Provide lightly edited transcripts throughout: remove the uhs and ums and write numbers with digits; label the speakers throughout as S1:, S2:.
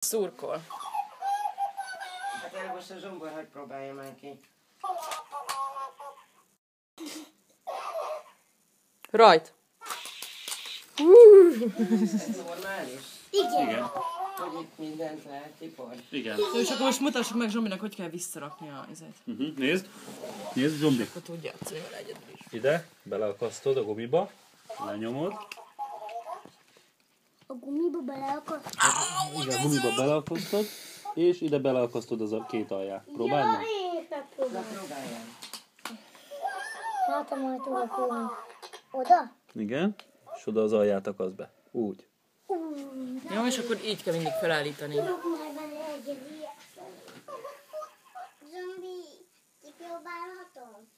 S1: Szurkol.
S2: Hát el most a Zsombor, hogy próbálja már ki.
S1: Rajt.
S2: Ez normális?
S3: Igen.
S2: Hogy itt mindent lehet, tipor?
S3: Igen.
S1: Jó, és akkor most mutassuk meg Zsombinak, hogy kell visszarakni a izét.
S3: Nézd. Nézd, Zsombi.
S1: Akkor tud játszani vele egyedül is.
S3: Ide beleakasztod a gumiba, lenyomod.
S4: A gumiba beleakasztod?
S3: Igen, a gumiba beleakasztod, és ide beleakasztod az a két alját. Próbáld meg.
S4: Én megpróbálom.
S2: Próbáljál.
S4: Hát, majd tudok ülni. Oda?
S3: Igen. És oda az alját akaszd be. Úgy.
S1: Jó, és akkor így kell mindig felállítani.
S4: Tudok majd bele egy ilyet. Zombi, kipróbálhatom?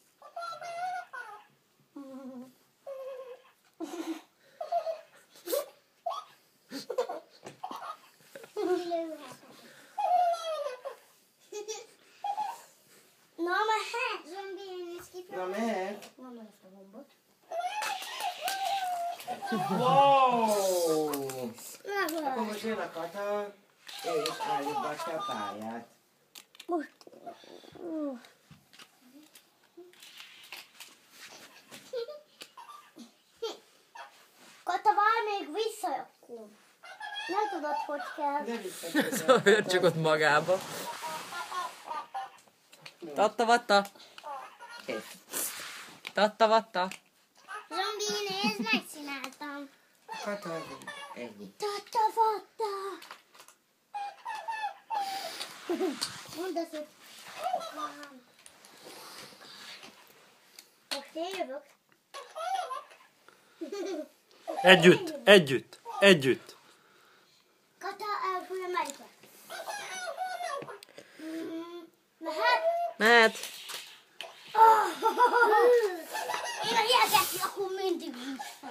S4: Na, mehet! Zombi, én is
S2: Na
S4: kipróbálom.
S2: mehet?
S4: Nem ezt a gombot.
S2: Wow! Akkor
S4: Megvan.
S2: most jön a kata, és állítgatja a pályát.
S4: Most. Kata, várj, még visszajöttünk. Nem tudod, hogy kell.
S2: De visszatérjen.
S1: Szóval csak ott magába. Tatta-vatta. Tatta-vatta.
S4: Zombi, nézd, megcsináltam.
S2: Kata, egy.
S4: Tatta-vatta. Mondd azt, hogy... Most én jövök.
S3: Együtt, együtt, együtt.
S4: Kata, elfújja melyiket. Mehet?
S1: Mehet.
S4: Én a ilyeneket akkor mindig is.